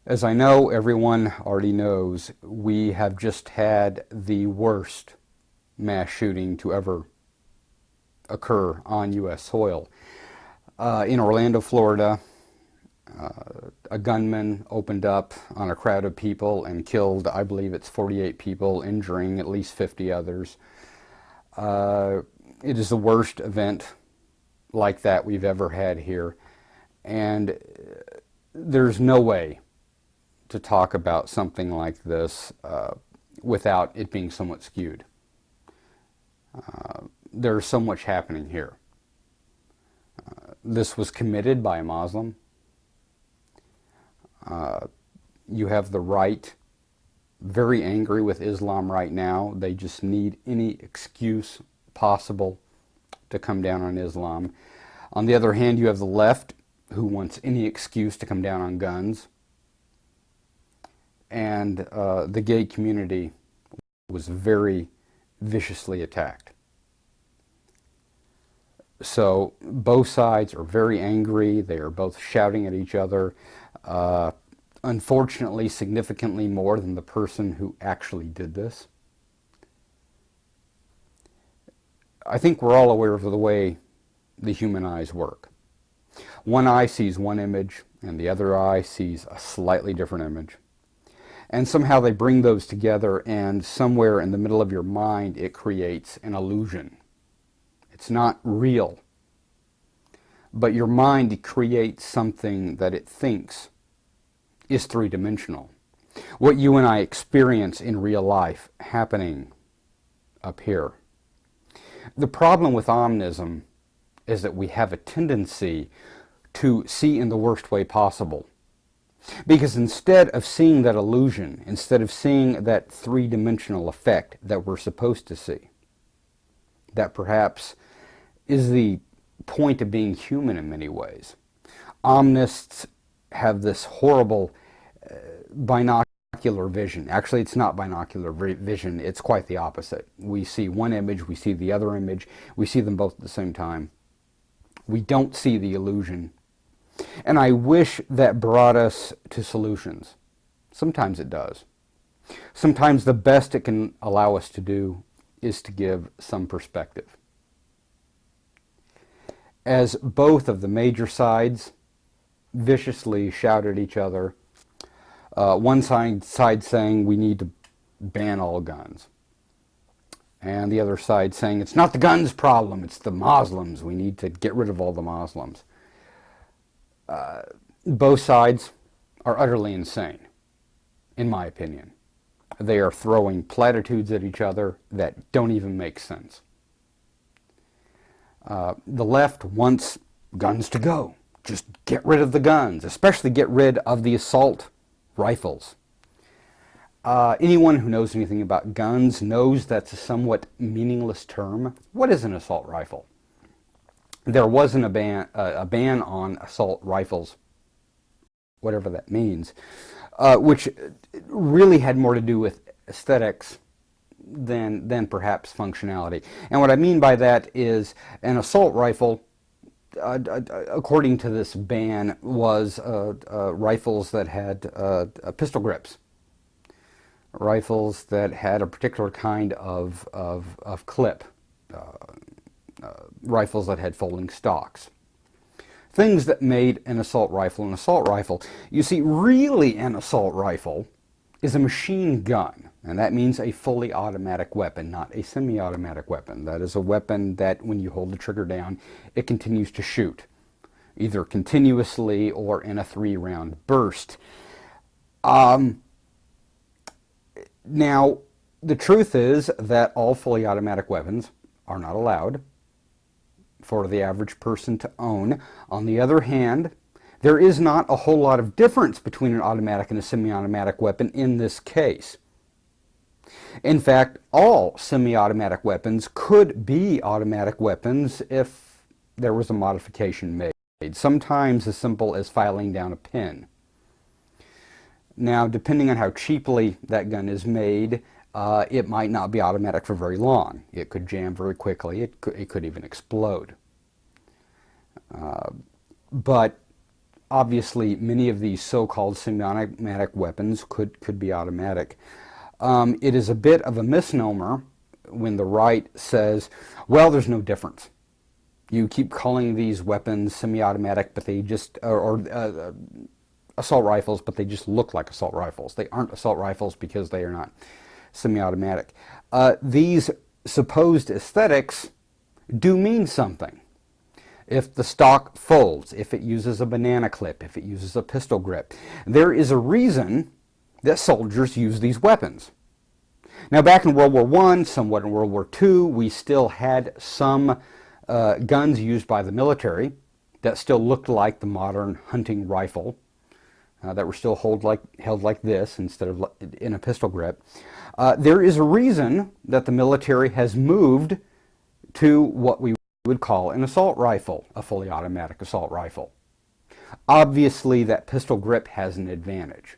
As I know everyone already knows, we have just had the worst mass shooting to ever occur on U.S. soil. In Orlando, Florida, a gunman opened up on a crowd of people and killed, I believe it's 48 people, injuring at least 50 others. It is the worst event like that we've ever had here. And there's no way to talk about something like this without it being somewhat skewed. There's so much happening here. This was committed by a Muslim. You have the right very angry with Islam right now. They just need any excuse possible to come down on Islam. On the other hand, you have the left who wants any excuse to come down on guns. And the gay community was very viciously attacked. So both sides are very angry. They are both shouting at each other. Unfortunately, significantly more than the person who actually did this. I think we're all aware of the way the human eyes work. One eye sees one image, and the other eye sees a slightly different image. And somehow they bring those together, and somewhere in the middle of your mind it creates an illusion. It's not real. But your mind creates something that it thinks is three-dimensional. What you and I experience in real life happening up here. The problem with omnism is that we have a tendency to see in the worst way possible. Because instead of seeing that illusion, instead of seeing that three-dimensional effect that we're supposed to see, that perhaps is the point of being human in many ways. Omnists have this horrible binocular vision. Actually, it's not binocular vision, it's quite the opposite. We see one image, we see the other image, we see them both at the same time. We don't see the illusion. And I wish that brought us to solutions. Sometimes it does. Sometimes the best it can allow us to do is to give some perspective. As both of the major sides viciously shout at each other, one side saying we need to ban all guns, and the other side saying it's not the guns problem, it's the Muslims, we need to get rid of all the Muslims. Both sides are utterly insane, in my opinion. They are throwing platitudes at each other that don't even make sense. The left wants guns to go. Just get rid of the guns, especially get rid of the assault rifles. Anyone who knows anything about guns knows that's a somewhat meaningless term. What is an assault rifle? There wasn't a ban on assault rifles, whatever that means, which really had more to do with aesthetics than perhaps functionality. And what I mean by that is an assault rifle, according to this ban, was rifles that had pistol grips, rifles that had a particular kind of clip, rifles that had folding stocks. Things that made an assault rifle an assault rifle. You see, really an assault rifle is a machine gun, and that means a fully automatic weapon, not a semi-automatic weapon. That is a weapon that when you hold the trigger down, it continues to shoot, either continuously or in a 3-round burst. Now, the truth is that all fully automatic weapons are not allowed for the average person to own. On the other hand, there is not a whole lot of difference between an automatic and a semi-automatic weapon in this case. In fact, all semi-automatic weapons could be automatic weapons if there was a modification made, sometimes as simple as filing down a pin. Now, depending on how cheaply that gun is made, it might not be automatic for very long. It could jam very quickly. It could even explode. But obviously many of these so-called semi-automatic weapons could be automatic. It is a bit of a misnomer when the right says, well, there's no difference. You keep calling these weapons semi-automatic, but they just, or assault rifles, but they just look like assault rifles. They aren't assault rifles because they are not semi-automatic. These supposed aesthetics do mean something. If the stock folds, if it uses a banana clip, if it uses a pistol grip, there is a reason that soldiers use these weapons. Now, back in World War I, somewhat in World War II, we still had some guns used by the military that still looked like the modern hunting rifle, that were still held like this instead of in a pistol grip. There is a reason that the military has moved to what we would call an assault rifle, a fully automatic assault rifle. Obviously, that pistol grip has an advantage.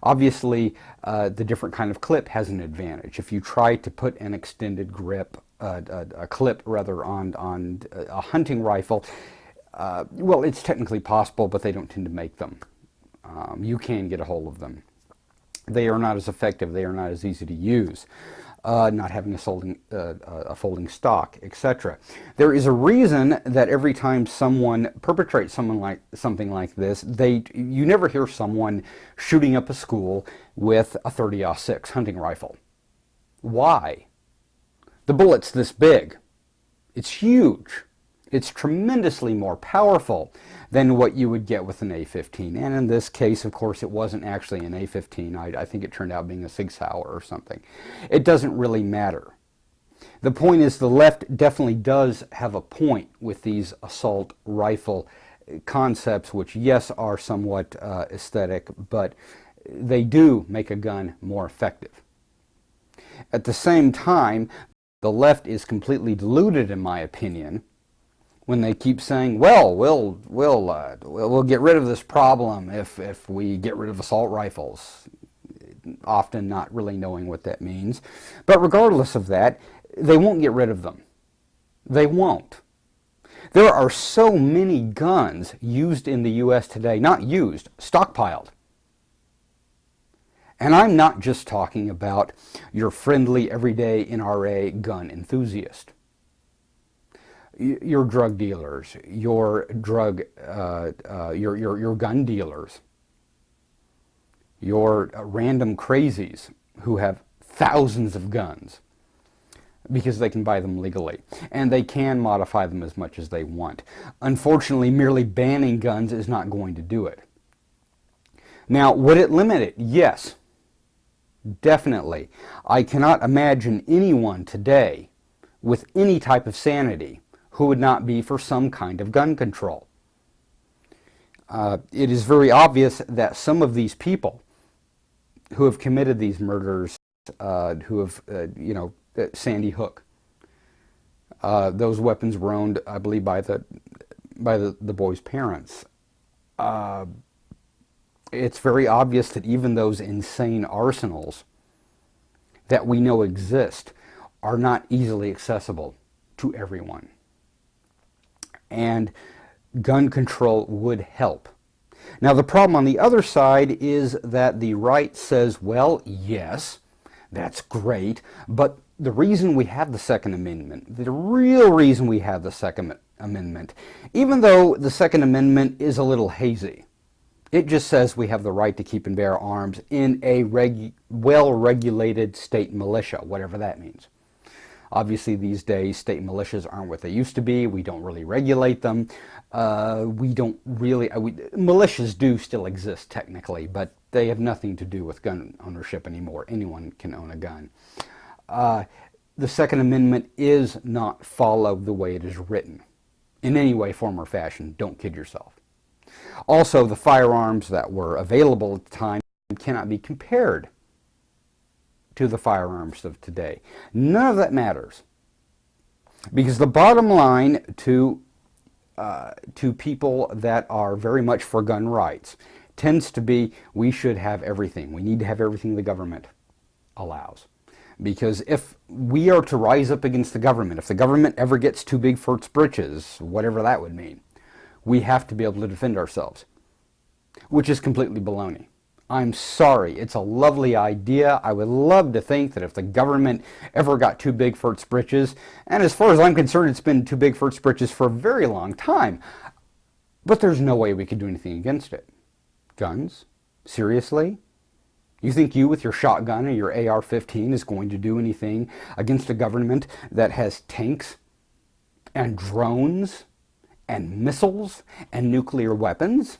Obviously, the different kind of clip has an advantage. If you try to put an extended grip, a clip rather, on a hunting rifle, well, it's technically possible, but they don't tend to make them. You can get a hold of them. They are not as effective. They are not as easy to use. Not having a folding stock, etc. There is a reason that every time someone perpetrates something like this, you never hear someone shooting up a school with a 30-06 hunting rifle. Why? The bullet's this big. It's huge. It's tremendously more powerful than what you would get with an A-15. And in this case, of course, it wasn't actually an A-15. I think it turned out being a Sig Sauer or something. It doesn't really matter. The point is, the left definitely does have a point with these assault rifle concepts, which, yes, are somewhat aesthetic, but they do make a gun more effective. At the same time, the left is completely deluded, in my opinion, when they keep saying, well, we'll get rid of this problem if we get rid of assault rifles, often not really knowing what that means. But regardless of that, they won't get rid of them. They won't. There are so many guns used in the U.S. today, not used, stockpiled. And I'm not just talking about your friendly, everyday NRA gun enthusiast. Your drug dealers, your gun dealers, your random crazies who have thousands of guns because they can buy them legally, and they can modify them as much as they want. Unfortunately, merely banning guns is not going to do it. Now, would it limit it? Yes, definitely. I cannot imagine anyone today with any type of sanity who would not be for some kind of gun control. It is very obvious that some of these people who have committed these murders, who have, Sandy Hook, those weapons were owned, I believe, by the boy's parents. It's very obvious that even those insane arsenals that we know exist are not easily accessible to everyone. And gun control would help. Now, the problem on the other side is that the right says, well, yes, that's great, but the reason we have the Second Amendment, the real reason we have the Second Amendment, even though the Second Amendment is a little hazy, it just says we have the right to keep and bear arms in a well-regulated state militia, whatever that means. Obviously, these days, state militias aren't what they used to be. We don't really regulate them. Militias do still exist, technically, but they have nothing to do with gun ownership anymore. Anyone can own a gun. The Second Amendment is not followed the way it is written. In any way, form, or fashion. Don't kid yourself. Also, the firearms that were available at the time cannot be compared to the firearms of today. None of that matters, because the bottom line to people that are very much for gun rights tends to be, we should have everything. We need to have everything the government allows. Because if we are to rise up against the government, if the government ever gets too big for its britches, whatever that would mean, we have to be able to defend ourselves. which is completely baloney. I'm sorry, it's a lovely idea. I would love to think that if the government ever got too big for its britches, and as far as I'm concerned, it's been too big for its britches for a very long time, but there's no way we could do anything against it. Guns? Seriously? You think you with your shotgun or your AR-15 is going to do anything against a government that has tanks and drones and missiles and nuclear weapons?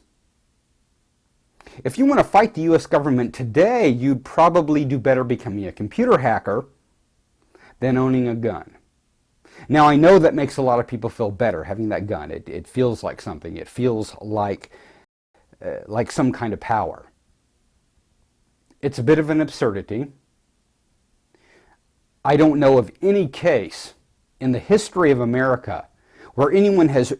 If you want to fight the U.S. government today, you'd probably do better becoming a computer hacker than owning a gun. Now, I know that makes a lot of people feel better, having that gun. It feels like something. It feels like some kind of power. It's a bit of an absurdity. I don't know of any case in the history of America where anyone has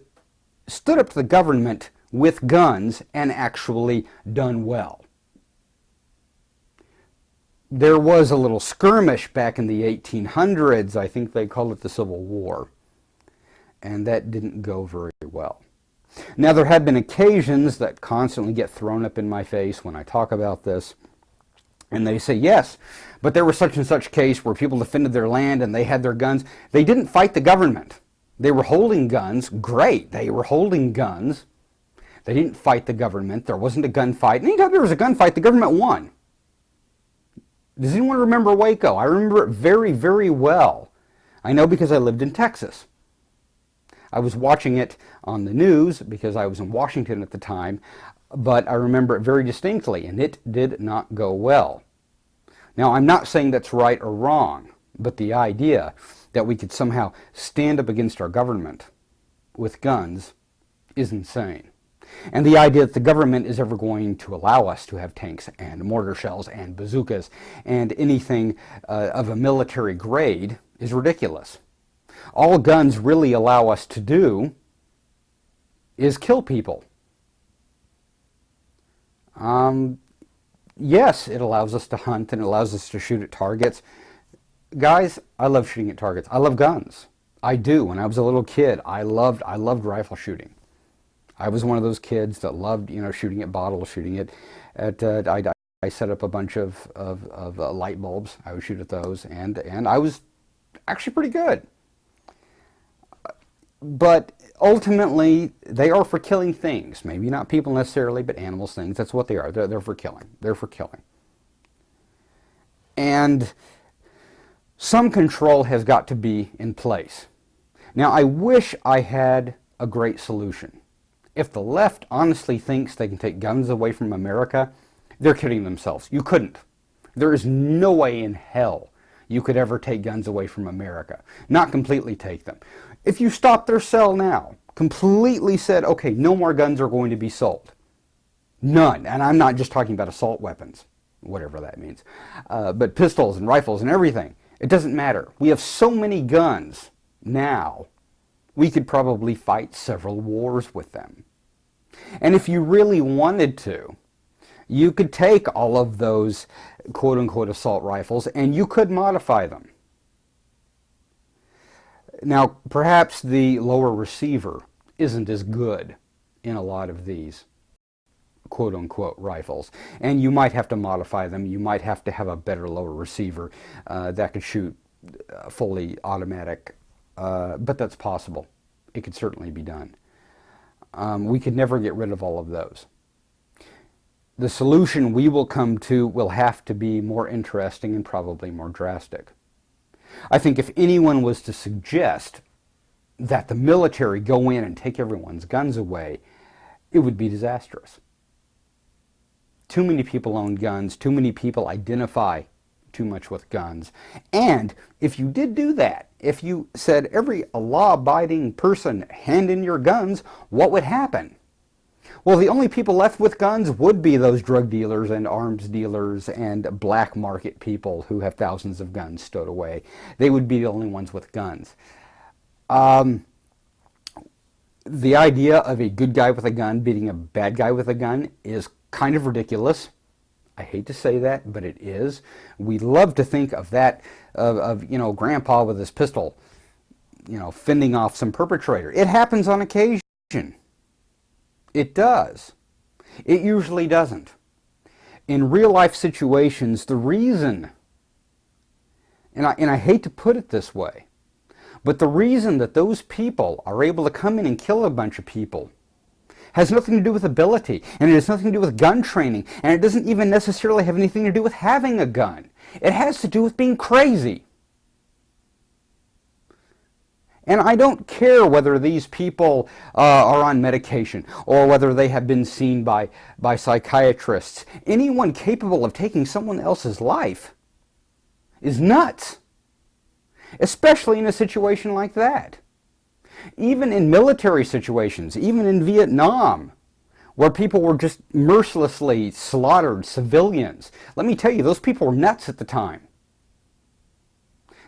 stood up to the government with guns and actually done well. There was a little skirmish back in the 1800s. I think they called it the Civil War. And that didn't go very well. Now, there have been occasions that constantly get thrown up in my face when I talk about this. And they say, yes, but there was such and such case where people defended their land and they had their guns. They didn't fight the government. They were holding guns. Great, they were holding guns. They didn't fight the government. There wasn't a gunfight. Anytime there was a gunfight, the government won. Does anyone remember Waco? I remember it very, very well. I know because I lived in Texas. I was watching it on the news because I was in Washington at the time, but I remember it very distinctly, and it did not go well. Now, I'm not saying that's right or wrong, but the idea that we could somehow stand up against our government with guns is insane. And the idea that the government is ever going to allow us to have tanks and mortar shells and bazookas and anything of a military grade is ridiculous. All guns really allow us to do is kill people. Yes, it allows us to hunt and it allows us to shoot at targets. Guys, I love shooting at targets. I love guns. I do. When I was a little kid, I loved rifle shooting. I was one of those kids that loved, shooting at bottles, shooting at I set up a bunch of light bulbs. I would shoot at those, and I was actually pretty good. But ultimately, they are for killing things. Maybe not people necessarily, but animals, things. That's what they are. They're for killing. They're for killing. And some control has got to be in place. Now, I wish I had a great solution. If the left honestly thinks they can take guns away from America, they're kidding themselves. You couldn't. There is no way in hell you could ever take guns away from America. Not completely take them. If you stopped their sale now, completely said, okay, no more guns are going to be sold. None. And I'm not just talking about assault weapons, whatever that means, but pistols and rifles and everything. It doesn't matter. We have so many guns now, we could probably fight several wars with them. And if you really wanted to, you could take all of those quote-unquote assault rifles and you could modify them. Now, perhaps the lower receiver isn't as good in a lot of these quote-unquote rifles, and you might have to modify them. You might have to have a better lower receiver that could shoot fully automatic, but that's possible. It could certainly be done. We could never get rid of all of those. The solution we will come to will have to be more interesting and probably more drastic. I think if anyone was to suggest that the military go in and take everyone's guns away, it would be disastrous. Too many people own guns. Too many people identify too much with guns. And if you did do that, if you said every law-abiding person hand in your guns, what would happen? Well, the only people left with guns would be those drug dealers and arms dealers and black market people who have thousands of guns stowed away. They would be the only ones with guns. The idea of a good guy with a gun beating a bad guy with a gun is kind of ridiculous. I hate to say that, but it is. We love to think of that, of Grandpa with his pistol, fending off some perpetrator. It happens on occasion. It does. It usually doesn't. In real life situations, the reason, and I hate to put it this way, but the reason that those people are able to come in and kill a bunch of people has nothing to do with ability, and it has nothing to do with gun training, and it doesn't even necessarily have anything to do with having a gun. It has to do with being crazy. And I don't care whether these people are on medication or whether they have been seen by psychiatrists. Anyone capable of taking someone else's life is nuts, especially in a situation like that. Even in military situations, even in Vietnam, where people were just mercilessly slaughtered civilians. Let me tell you, those people were nuts at the time.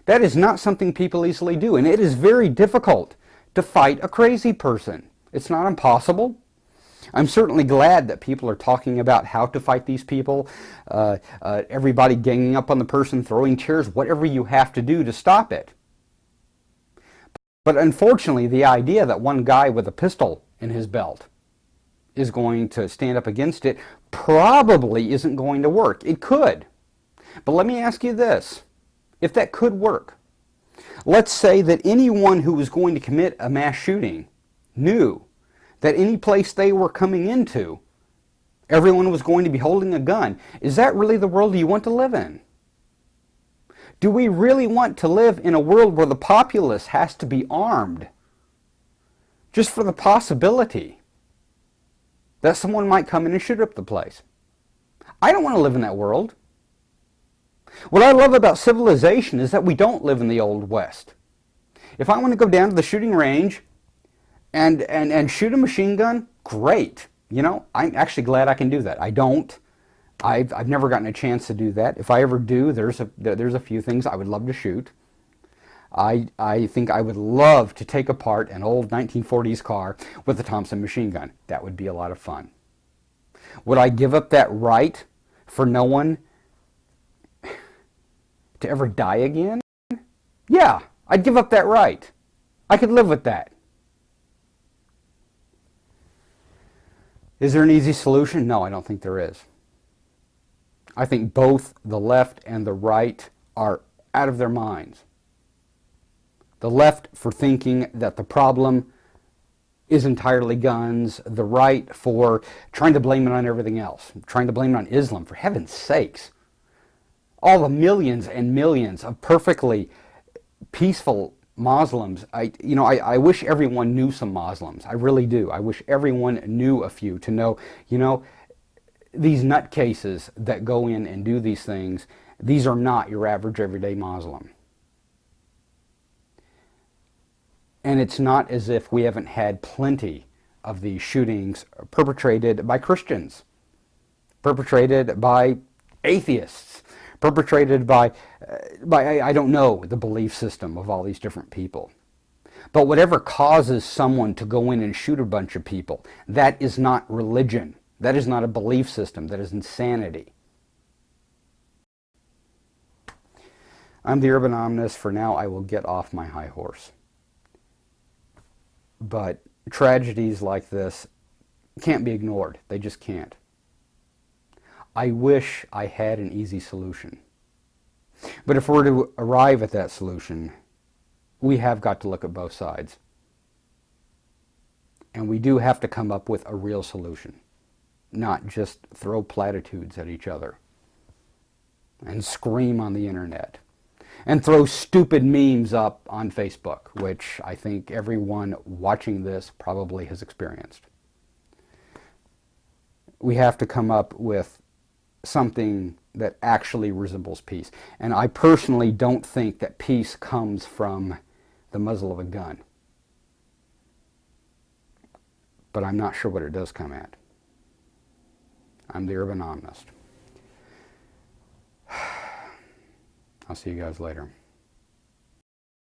That is not something people easily do, and it is very difficult to fight a crazy person. It's not impossible. I'm certainly glad that people are talking about how to fight these people. Everybody ganging up on the person, throwing chairs, whatever you have to do to stop it. But unfortunately, the idea that one guy with a pistol in his belt is going to stand up against it probably isn't going to work. It could. But let me ask you this. If that could work, let's say that anyone who was going to commit a mass shooting knew that any place they were coming into, everyone was going to be holding a gun. Is that really the world you want to live in? Do we really want to live in a world where the populace has to be armed just for the possibility that someone might come in and shoot up the place? I don't want to live in that world. What I love about civilization is that we don't live in the Old West. If I want to go down to the shooting range and shoot a machine gun, great. You know, I'm actually glad I can do that. I don't. I've never gotten a chance to do that. If I ever do, there's a few things I would love to shoot. I think I would love to take apart an old 1940s car with a Thompson machine gun. That would be a lot of fun. Would I give up that right for no one to ever die again? Yeah, I'd give up that right. I could live with that. Is there an easy solution? No, I don't think there is. I think both the left and the right are out of their minds. The left for thinking that the problem is entirely guns, the right for trying to blame it on everything else, trying to blame it on Islam, for heaven's sakes. All the millions and millions of perfectly peaceful Muslims. I wish everyone knew some Muslims. I really do. I wish everyone knew a few to know, these nutcases that go in and do these things, these are not your average everyday Muslim. And it's not as if we haven't had plenty of these shootings perpetrated by Christians, perpetrated by atheists, perpetrated by I don't know, the belief system of all these different people. But whatever causes someone to go in and shoot a bunch of people, that is not religion. That is not a belief system. That is insanity. I'm the Urban Omnist. For now, I will get off my high horse. But tragedies like this can't be ignored. They just can't. I wish I had an easy solution. But if we're to arrive at that solution, we have got to look at both sides. And we do have to come up with a real solution, not just throw platitudes at each other and scream on the internet and throw stupid memes up on Facebook, which I think everyone watching this probably has experienced. We have to come up with something that actually resembles peace. And I personally don't think that peace comes from the muzzle of a gun. But I'm not sure what it does come at. I'm the Urban Omnist. I'll see you guys later.